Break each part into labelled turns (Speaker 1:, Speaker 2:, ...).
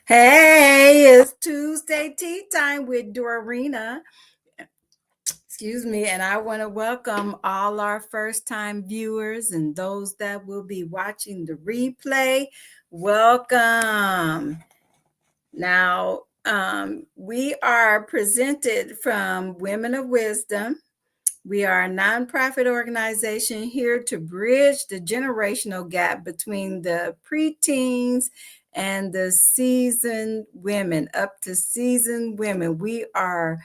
Speaker 1: Hey, it's Tuesday tea time with Dorarena. Excuse me, and I want to welcome all our first time viewers and those that will be watching the replay. Welcome. Now, we are presented from Women of Wisdom. We are a nonprofit organization here to bridge the generational gap between the preteens and the seasoned women, up to seasoned women. We are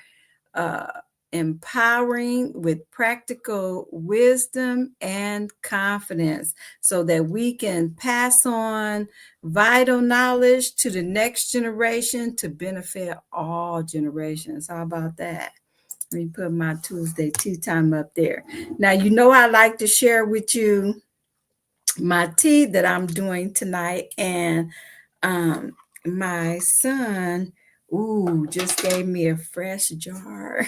Speaker 1: uh, empowering with practical wisdom and confidence so that we can pass on vital knowledge to the next generation to benefit all generations. How about that? Let me put my Tuesday tea time up there. Now, you know, I like to share with you my tea that I'm doing tonight. And my son, just gave me a fresh jar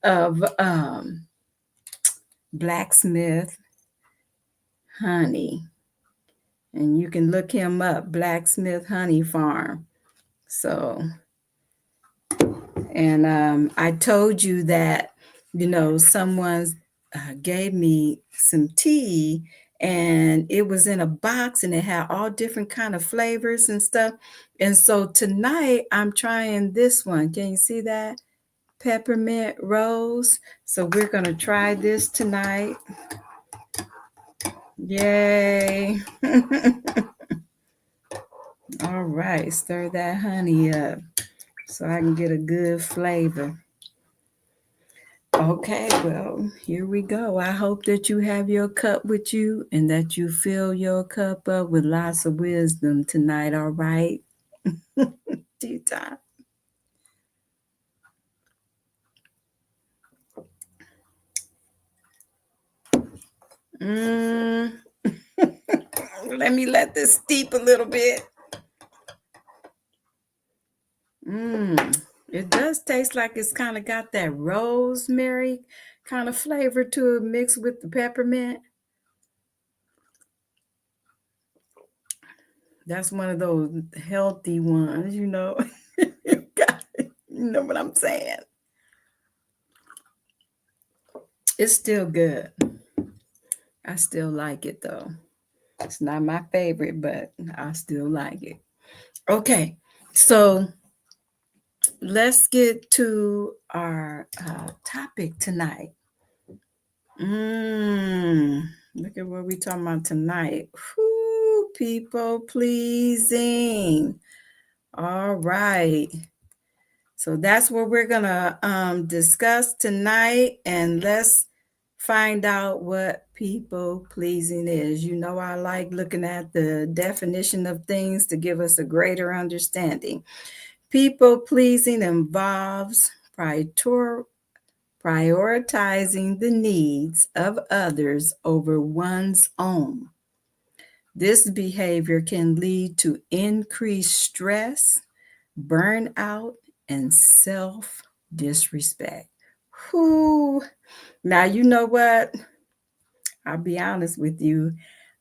Speaker 1: of blacksmith honey. And you can look him up, Blacksmith Honey Farm. So, and I told you that, someone gave me some tea and it was in a box and it had all different kind of flavors and stuff. And so tonight I'm trying this one. Can you see that? Peppermint rose. So we're going to try this tonight. Yay. All right, stir that honey up so I can get a good flavor. Okay, well, here we go. I hope that you have your cup with you and that you fill your cup up with lots of wisdom tonight, all right? Tea time. Mm. Let me let this steep a little bit. It does taste like it's kind of got that rosemary kind of flavor to it mixed with the peppermint. That's one of those healthy ones, you know. You know what I'm saying? It's still good. I still like it though. It's not my favorite, but I still like it. Okay, so let's get to our topic tonight. Look at what we're talking about tonight. Whew, people pleasing. All right. So that's what we're going to discuss tonight. And let's find out what people pleasing is. You know, I like looking at the definition of things to give us a greater understanding. People pleasing involves prioritizing the needs of others over one's own. This behavior can lead to increased stress, burnout, and self disrespect. Whew. Now, you know what? I'll be honest with you.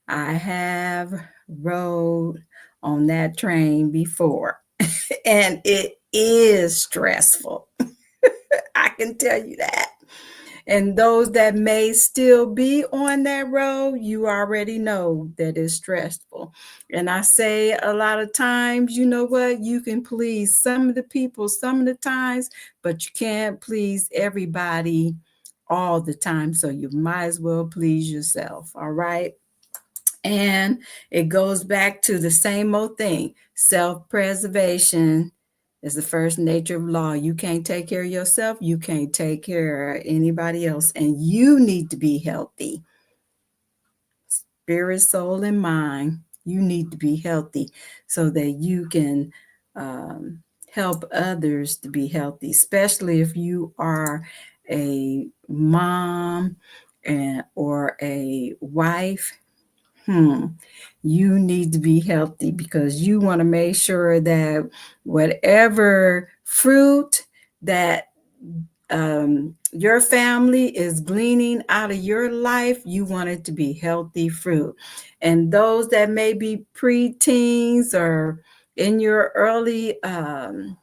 Speaker 1: I have rode on that train before, and it is stressful. I can tell you that. And those that may still be on that road, you already know that it's stressful. And I say a lot of times, you know what? You can please some of the people some of the times, but you can't please everybody all the time. So you might as well please yourself. All right. And it goes back to the same old thing. Self-preservation is the first nature of law. You can't take care of yourself. You can't take care of anybody else. And you need to be healthy. Spirit, soul, and mind. You need to be healthy so that you can help others to be healthy, especially if you are a mom or a wife. You need to be healthy because you want to make sure that whatever fruit that your family is gleaning out of your life, you want it to be healthy fruit. And those that may be preteens or in your early 20s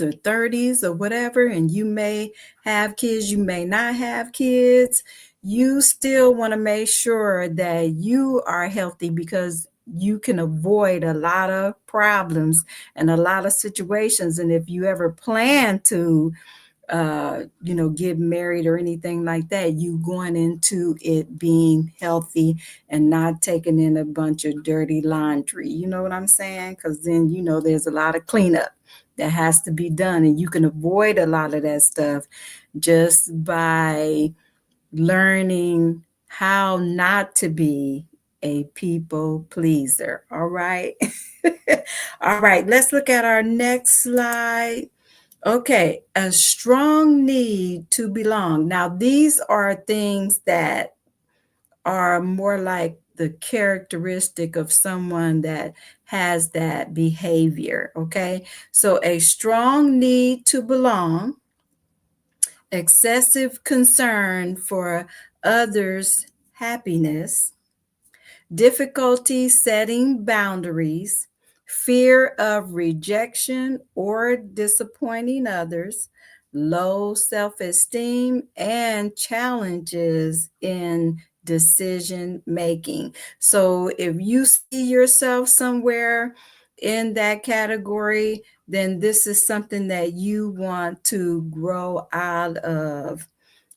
Speaker 1: or 30s or whatever, and you may have kids, you may not have kids, you still want to make sure that you are healthy, because you can avoid a lot of problems and a lot of situations. And if you ever plan to get married or anything like that, you going into it being healthy and not taking in a bunch of dirty laundry. You know what I'm saying? Because then, there's a lot of cleanup that has to be done, and you can avoid a lot of that stuff just by learning how not to be a people pleaser. All right. All right, let's look at our next slide. Okay, a strong need to belong. Now, these are things that are more like the characteristic of someone that has that behavior. Okay, so a strong need to belong, excessive concern for others' happiness, difficulty setting boundaries, fear of rejection or disappointing others, low self esteem, and challenges in decision making. So, if you see yourself somewhere in that category, then this is something that you want to grow out of,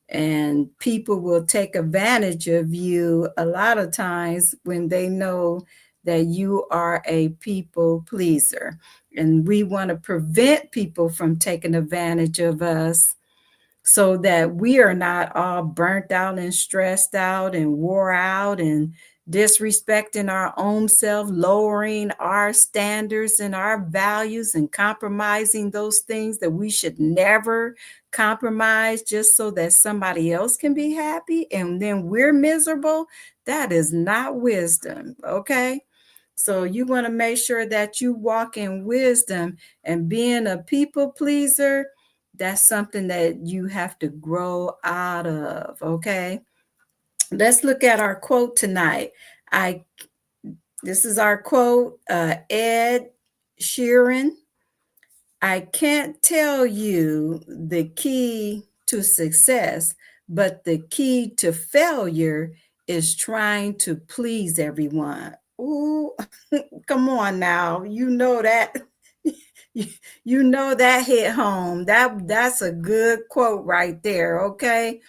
Speaker 1: and people will take advantage of you a lot of times when they know that you are a people pleaser. And we want to prevent people from taking advantage of us, so that we are not all burnt out and stressed out and wore out and disrespecting our own self, lowering our standards and our values, and compromising those things that we should never compromise just so that somebody else can be happy and then we're miserable. That is not wisdom. Okay. So you want to make sure that you walk in wisdom, and being a people pleaser, that's something that you have to grow out of. Okay. Let's look at our quote tonight. I This is our quote, Ed Sheeran. I can't tell you the key to success, but the key to failure is trying to please everyone. Ooh, come on now. You know that. You know that hit home. That's a good quote right there, okay?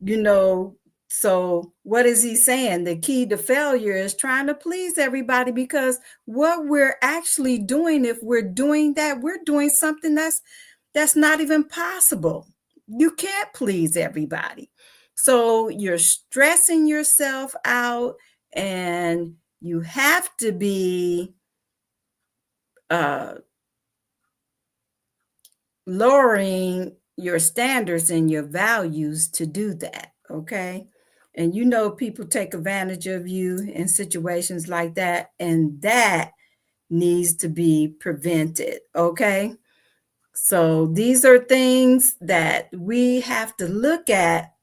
Speaker 1: you know so what is he saying? The key to failure is trying to please everybody, because what we're actually doing, if we're doing that, we're doing something that's not even possible. You can't please everybody, so you're stressing yourself out, and you have to be uh lowering your standards and your values to do that. Okay. And people take advantage of you in situations like that, and that needs to be prevented. Okay. So these are things that we have to look at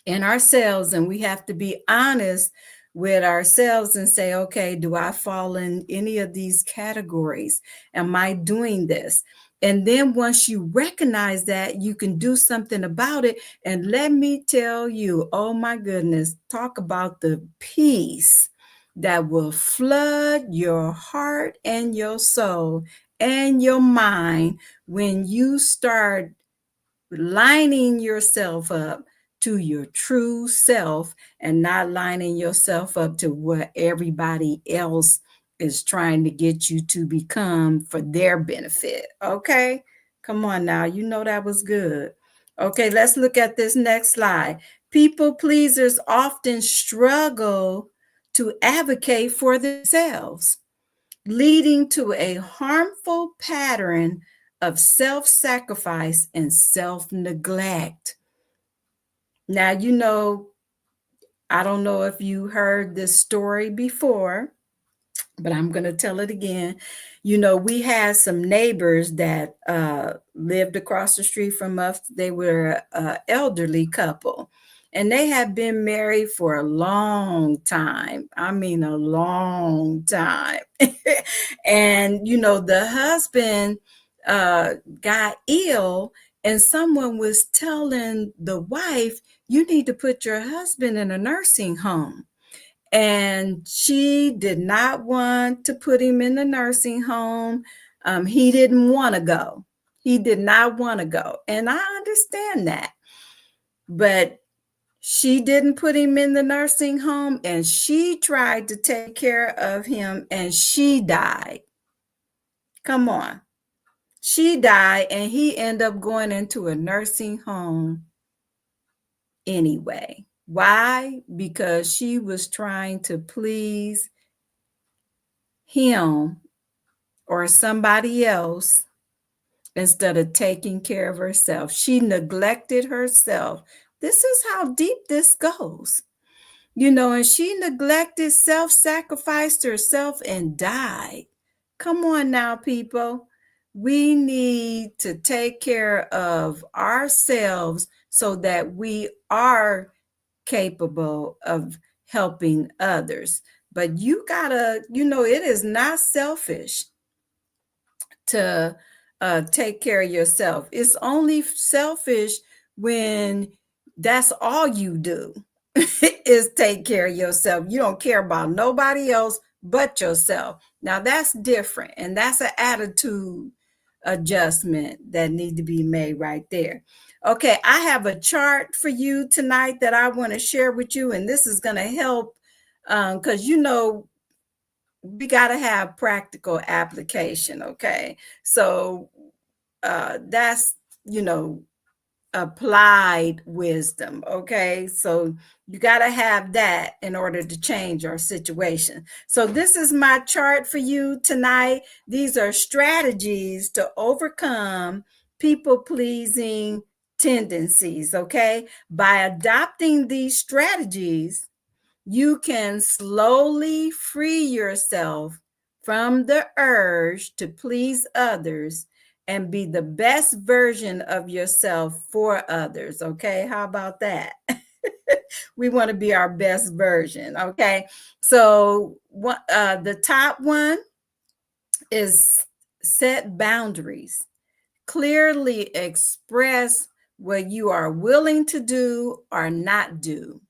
Speaker 1: in ourselves, and we have to be honest with ourselves and say, okay, do I fall in any of these categories? Am I doing this? And then once you recognize that, you can do something about it. And let me tell you, oh my goodness, talk about the peace that will flood your heart and your soul and your mind when you start lining yourself up to your true self, and not lining yourself up to what everybody else is trying to get you to become for their benefit. Okay. Come on now. That was good. Okay. Let's look at this next slide. People pleasers often struggle to advocate for themselves, leading to a harmful pattern of self sacrifice and self neglect. Now, I don't know if you heard this story before, but I'm going to tell it again. We had some neighbors that lived across the street from us. They were an elderly couple, and they had been married for a long time. I mean, a long time. And, the husband got ill, and someone was telling the wife, you need to put your husband in a nursing home. And she did not want to put him in the nursing home. He didn't want to go. He did not want to go. And I understand that. But she didn't put him in the nursing home, and she tried to take care of him, and she died. Come on. She died, and he ended up going into a nursing home anyway. Why? Because she was trying to please him or somebody else instead of taking care of herself. She neglected herself. This is how deep this goes. And she neglected, self-sacrificed herself and died. Come on now, people. We need to take care of ourselves so that we are capable of helping others. But you gotta, it is not selfish to take care of yourself. It's only selfish when that's all you do is take care of yourself. You don't care about nobody else but yourself. Now that's different, and that's an attitude adjustment that need to be made right there. Okay, I have a chart for you tonight that I want to share with you, and this is going to help because we got to have practical application. Okay, so that's applied wisdom. Okay, so you got to have that in order to change our situation. So this is my chart for you tonight. These are strategies to overcome people pleasing tendencies. Okay, by adopting these strategies, you can slowly free yourself from the urge to please others and be the best version of yourself for others. Okay, how about that? We want to be our best version. Okay, so the top one is set boundaries. Clearly express what you are willing to do or not do,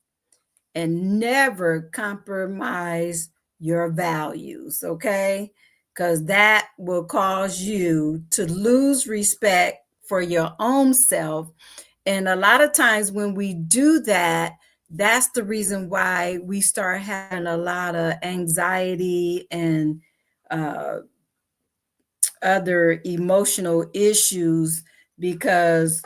Speaker 1: and never compromise your values, okay? Because that will cause you to lose respect for your own self. And a lot of times when we do that, that's the reason why we start having a lot of anxiety and other emotional issues, because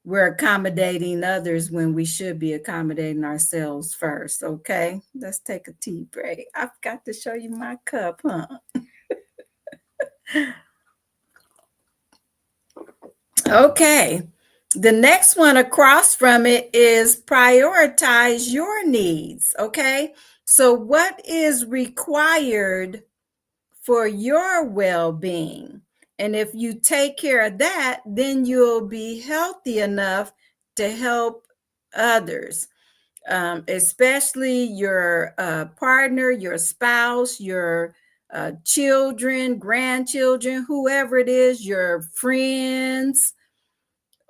Speaker 1: we're accommodating others when we should be accommodating ourselves first. Okay, let's take a tea break. I forgot to show you my cup, huh? Okay, the next one across from it is prioritize your needs. Okay, so what is required for your well-being? And if you take care of that, then you'll be healthy enough to help others, especially your partner, your spouse, your children, grandchildren, whoever it is, your friends,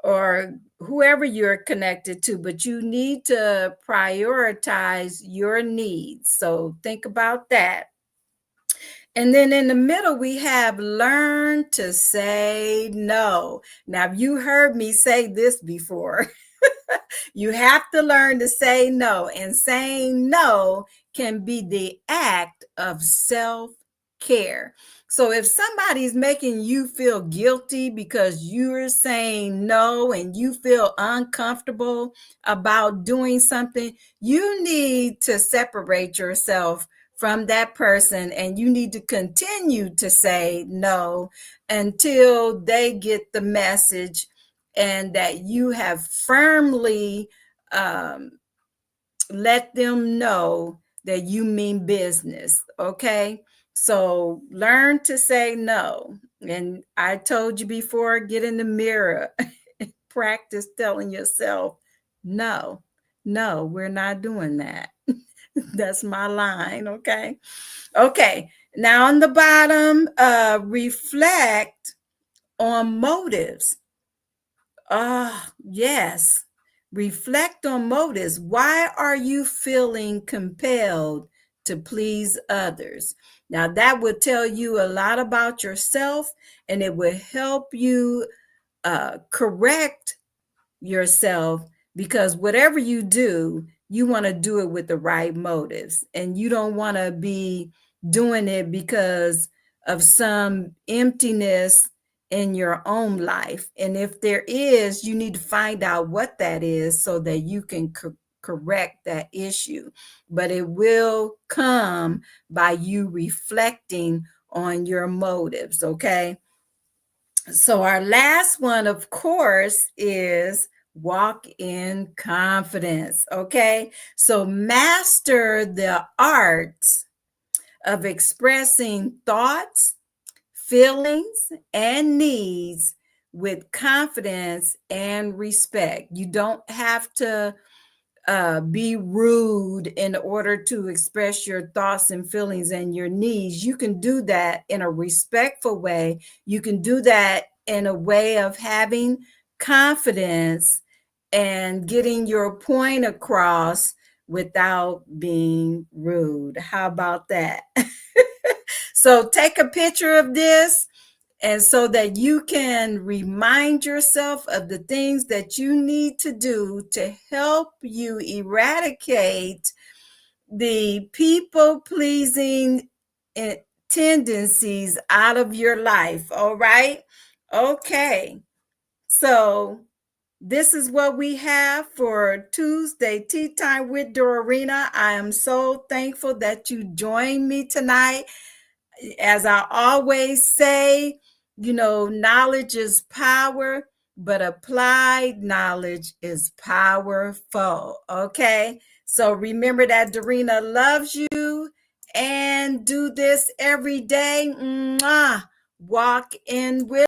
Speaker 1: or whoever you're connected to. But you need to prioritize your needs. So think about that. And then in the middle, we have learn to say no. Now, you heard me say this before. You have to learn to say no, and saying no can be the act of self-care. So if somebody's making you feel guilty because you're saying no and you feel uncomfortable about doing something, you need to separate yourself from that person, and you need to continue to say no until they get the message and that you have firmly let them know that you mean business. Okay, so learn to say no. And I told you before, get in the mirror, practice telling yourself no. No, we're not doing that. That's my line. Okay. Okay, Now, on the bottom, reflect on motives. Yes. Reflect on motives. Why are you feeling compelled to please others? Now, that would tell you a lot about yourself, and it will help you correct yourself, because whatever you do, you want to do it with the right motives, and you don't want to be doing it because of some emptiness in your own life. And if there is, you need to find out what that is so that you can correct that issue. But it will come by you reflecting on your motives. Okay, so our last one, of course, is walk in confidence. Okay, so master the art of expressing thoughts, feelings, and needs with confidence and respect. You don't have to be rude in order to express your thoughts and feelings and your needs. You can do that in a respectful way. You can do that in a way of having confidence and getting your point across without being rude. How about that? So take a picture of this, and so that you can remind yourself of the things that you need to do to help you eradicate the people pleasing tendencies out of your life. All right. Okay. So this is what we have for Tuesday Tea Time with Dorarena. I am so thankful that you joined me tonight. As I always say, knowledge is power, but applied knowledge is powerful. Okay. So remember that Dorena loves you, and do this every day. Mwah. Walk in wisdom.